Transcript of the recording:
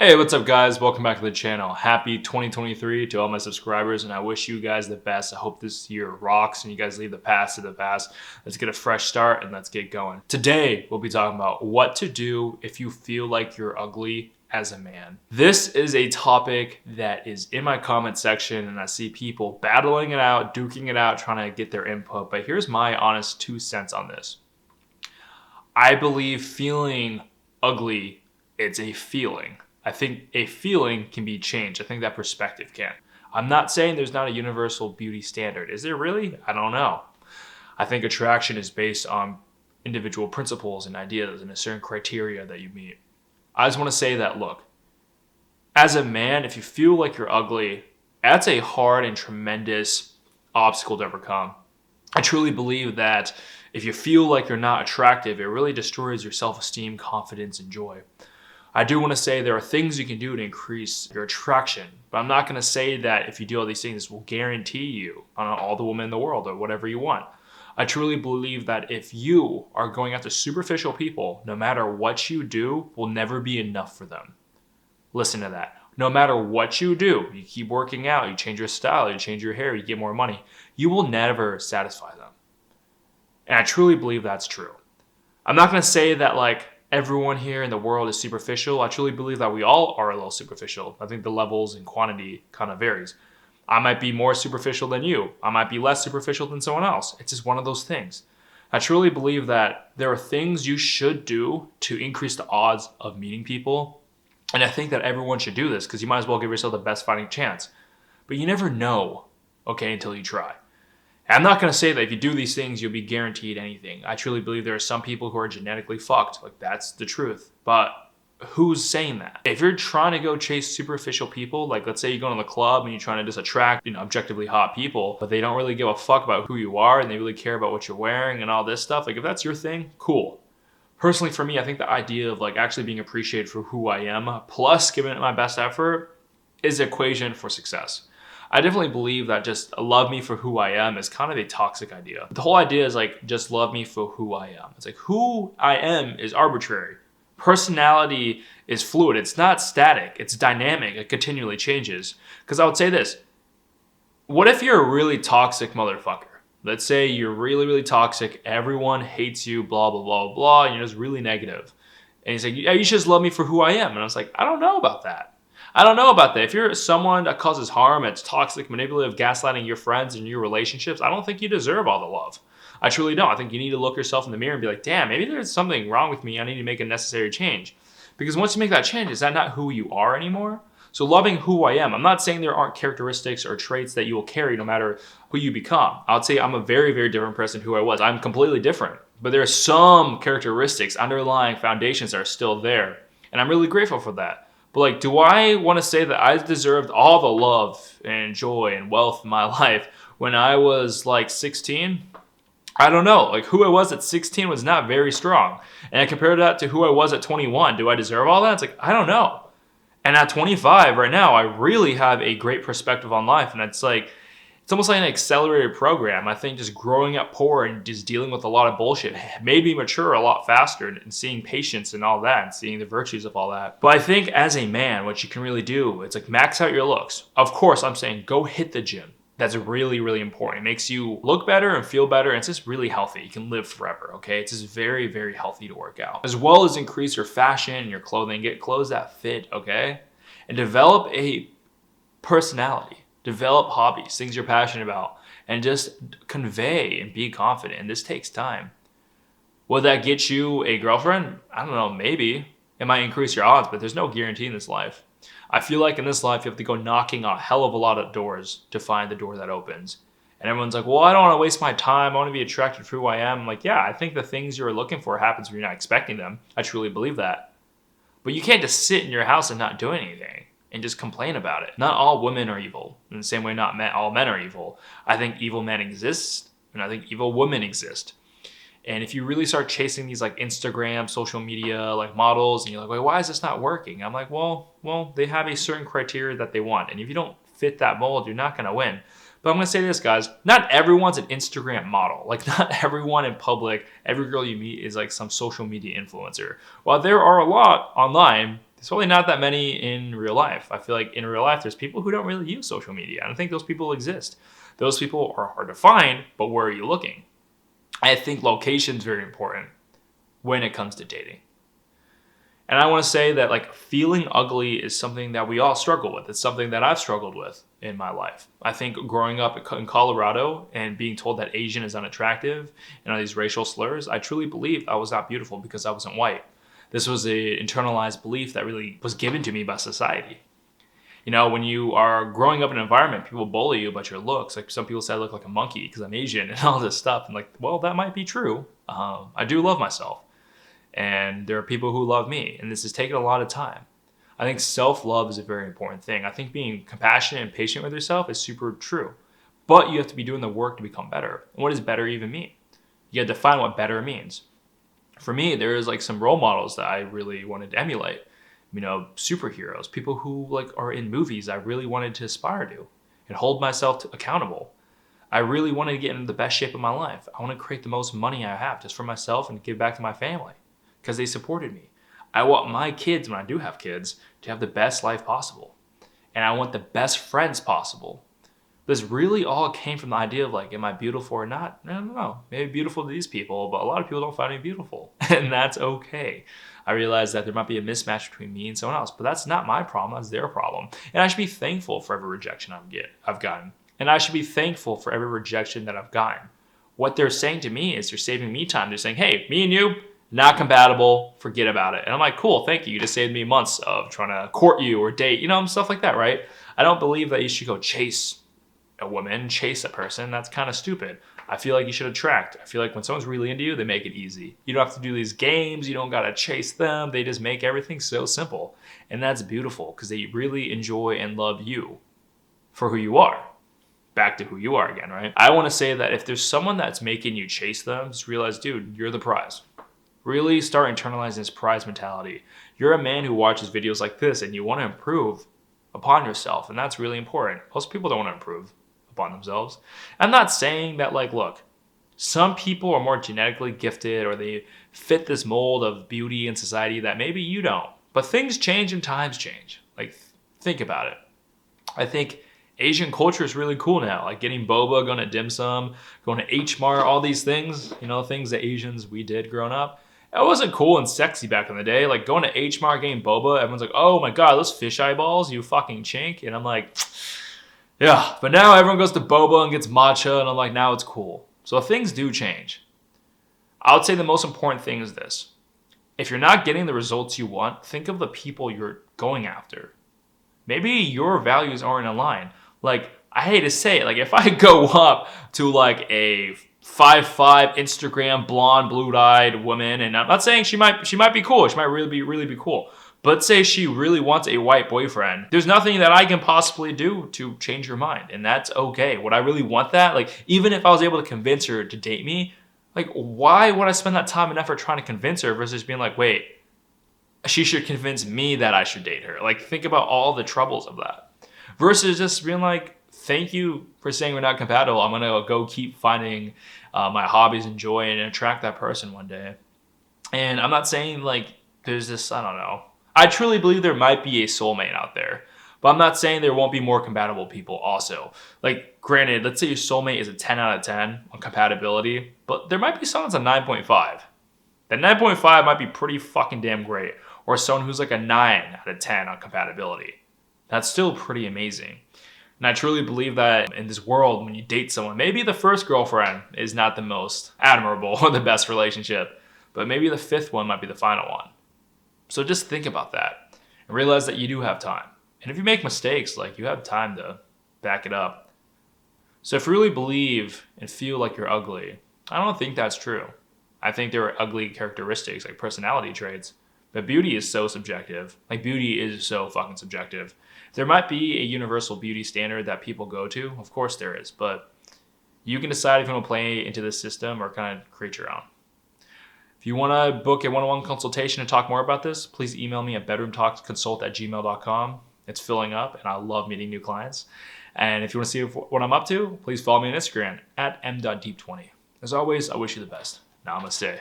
Hey, what's up guys? Welcome back to the channel. Happy 2023 to all my subscribers, and I wish you guys the best. I hope this year rocks and you guys leave the past to the past. Let's get a fresh start and let's get going. Today, we'll be talking about what to do if you feel like you're ugly as a man. This is a topic that is in my comment section and I see people battling it out, duking it out, trying to get their input. But here's my honest 2 cents on this. I believe feeling ugly, it's a feeling. I think a feeling can be changed. I think that perspective can. I'm not saying there's not a universal beauty standard. Is there really? I don't know. I think attraction is based on individual principles and ideas and a certain criteria that you meet. I just want to say that, look, as a man, if you feel like you're ugly, that's a hard and tremendous obstacle to overcome. I truly believe that if you feel like you're not attractive, it really destroys your self-esteem, confidence, and joy. I do want to say there are things you can do to increase your attraction, but I'm not going to say that if you do all these things, this will guarantee you on all the women in the world or whatever you want. I truly believe that if you are going after superficial people, no matter what you do, will never be enough for them. Listen to that. No matter what you do, you keep working out, you change your style, you change your hair, you get more money, you will never satisfy them. And I truly believe that's true. I'm not going to say that like everyone here in the world is superficial. I truly believe that we all are a little superficial. I think the levels and quantity kind of varies. I might be more superficial than you. I might be less superficial than someone else. It's just one of those things. I truly believe that there are things you should do to increase the odds of meeting people. And I think that everyone should do this because you might as well give yourself the best fighting chance. But you never know, okay, until you try. I'm not going to say that if you do these things, you'll be guaranteed anything. I truly believe there are some people who are genetically fucked. Like, that's the truth. But who's saying that? If you're trying to go chase superficial people, like let's say you go to the club and you're trying to just attract, objectively hot people, but they don't really give a fuck about who you are and they really care about what you're wearing and all this stuff. Like, if that's your thing, cool. Personally, for me, I think the idea of like actually being appreciated for who I am, plus giving it my best effort, is the equation for success. I definitely believe that just love me for who I am is kind of a toxic idea. The whole idea is like, just love me for who I am. It's like, who I am is arbitrary. Personality is fluid. It's not static. It's dynamic. It continually changes. Because I would say this. What if you're a really toxic motherfucker? Let's say you're really, really toxic. Everyone hates you, blah, blah, blah, blah. And you're just really negative. And he's like, yeah, you should just love me for who I am. And I was like, I don't know about that. I don't know about that. If you're someone that causes harm, it's toxic, manipulative, gaslighting your friends and your relationships, I don't think you deserve all the love. I truly don't. I think you need to look yourself in the mirror and be like, damn, maybe there's something wrong with me. I need to make a necessary change. Because once you make that change, is that not who you are anymore? So loving who I am, I'm not saying there aren't characteristics or traits that you will carry no matter who you become. I would say I'm a very, very different person who I was. I'm completely different. But there are some characteristics, underlying foundations that are still there. And I'm really grateful for that. But like, do I want to say that I deserved all the love and joy and wealth in my life when I was like 16? I don't know. Like, who I was at 16 was not very strong. And I compared that to who I was at 21. Do I deserve all that? It's like, I don't know. And at 25 right now, I really have a great perspective on life. And it's like, it's almost like an accelerated program. I think just growing up poor and just dealing with a lot of bullshit made me mature a lot faster and seeing patience and all that and seeing the virtues of all that. But I think as a man, what you can really do, it's like max out your looks. Of course, I'm saying go hit the gym. That's really, really important. It makes you look better and feel better. And it's just really healthy. You can live forever, okay? It's just very, very healthy to work out. As well as increase your fashion and your clothing. Get clothes that fit, okay? And develop a personality. Develop hobbies, things you're passionate about, and just convey and be confident. And this takes time. Will that get you a girlfriend? I don't know, maybe. It might increase your odds, but there's no guarantee in this life. I feel like in this life, you have to go knocking on a hell of a lot of doors to find the door that opens. And everyone's like, well, I don't want to waste my time. I want to be attracted to who I am. I'm like, yeah, I think the things you're looking for happens when you're not expecting them. I truly believe that. But you can't just sit in your house and not do anything and just complain about it. Not all women are evil. In the same way, not all men are evil. I think evil men exist, and I think evil women exist. And if you really start chasing these like Instagram, social media, like models, and you're like, wait, why is this not working? I'm like, well, they have a certain criteria that they want. And if you don't fit that mold, you're not gonna win. But I'm gonna say this, guys, not everyone's an Instagram model. Like, not everyone in public, every girl you meet is like some social media influencer. While there are a lot online, There's probably not that many in real life. I feel like in real life, there's people who don't really use social media. I don't think those people exist. Those people are hard to find, but where are you looking? I think location is very important when it comes to dating. And I want to say that like feeling ugly is something that we all struggle with. It's something that I've struggled with in my life. I think growing up in Colorado and being told that Asian is unattractive and all these racial slurs, I truly believed I was not beautiful because I wasn't white. This was an internalized belief that really was given to me by society. You know, when you are growing up in an environment, people bully you about your looks. Like some people say I look like a monkey because I'm Asian and all this stuff. And like, well, that might be true. I do love myself. And there are people who love me. And this has taken a lot of time. I think self-love is a very important thing. I think being compassionate and patient with yourself is super true. But you have to be doing the work to become better. And what does better even mean? You got to define what better means. For me, there is like some role models that I really wanted to emulate. You know, superheroes, people who like are in movies I really wanted to aspire to and hold myself accountable. I really wanted to get into the best shape of my life. I want to create the most money I have just for myself and give back to my family because they supported me. I want my kids, when I do have kids, to have the best life possible. And I want the best friends possible. This really all came from the idea of like, am I beautiful or not? I don't know. Maybe beautiful to these people, but a lot of people don't find me beautiful. And that's okay. I realize that there might be a mismatch between me and someone else, but that's not my problem. That's their problem. And I should be thankful for every rejection I've gotten. And I should be thankful for every rejection that I've gotten. What they're saying to me is they're saving me time. They're saying, hey, me and you, not compatible, forget about it. And I'm like, cool, thank you. You just saved me months of trying to court you or date, stuff like that, right? I don't believe that you should go chase a woman, chase a person. That's kind of stupid. I feel like you should attract. I feel like when someone's really into you, they make it easy. You don't have to do these games. You don't got to chase them. They just make everything so simple. And that's beautiful because they really enjoy and love you for who you are. Back to who you are again, right? I want to say that if there's someone that's making you chase them, just realize, dude, you're the prize. Really start internalizing this prize mentality. You're a man who watches videos like this and you want to improve upon yourself. And that's really important. Most people don't want to improve upon themselves. I'm not saying that, like, look, some people are more genetically gifted or they fit this mold of beauty in society that maybe you don't. But things change and times change. Like, think about it. I think Asian culture is really cool now. Like getting boba, going to dim sum, going to H Mart, all these things, things that Asians we did growing up. It wasn't cool and sexy back in the day. Like going to H Mart, getting boba, everyone's like, oh my God, those fish eyeballs, you fucking chink. And I'm like, yeah, but now everyone goes to boba and gets matcha, and I'm like, now it's cool. So things do change. I would say the most important thing is this. If you're not getting the results you want, think of the people you're going after. Maybe your values aren't in line. Like, I hate to say it, like if I go up to like a 5'5" Instagram blonde, blue-eyed woman, and I'm not saying she might be cool, she might really be cool. But say she really wants a white boyfriend. There's nothing that I can possibly do to change her mind. And that's okay. Would I really want that? Like, even if I was able to convince her to date me, like, why would I spend that time and effort trying to convince her versus being like, wait, she should convince me that I should date her? Like, think about all the troubles of that. Versus just being like, thank you for saying we're not compatible. I'm going to go keep finding my hobbies and joy and attract that person one day. And I'm not saying, like, there's this, I don't know. I truly believe there might be a soulmate out there, but I'm not saying there won't be more compatible people also. Like, granted, let's say your soulmate is a 10 out of 10 on compatibility, but there might be someone that's a 9.5. That 9.5 might be pretty fucking damn great. Or someone who's like a 9 out of 10 on compatibility. That's still pretty amazing. And I truly believe that in this world, when you date someone, maybe the first girlfriend is not the most admirable or the best relationship, but maybe the fifth one might be the final one. So just think about that and realize that you do have time. And if you make mistakes, like, you have time to back it up. So if you really believe and feel like you're ugly, I don't think that's true. I think there are ugly characteristics, like personality traits, but beauty is so subjective. Like, beauty is so fucking subjective. There might be a universal beauty standard that people go to. Of course there is, but you can decide if you want to play into this system or kind of create your own. If you want to book a one-on-one consultation and talk more about this, please email me at bedroomtalksconsult@gmail.com. It's filling up, and I love meeting new clients. And if you want to see what I'm up to, please follow me on Instagram at m.deep20. As always, I wish you the best. Namaste.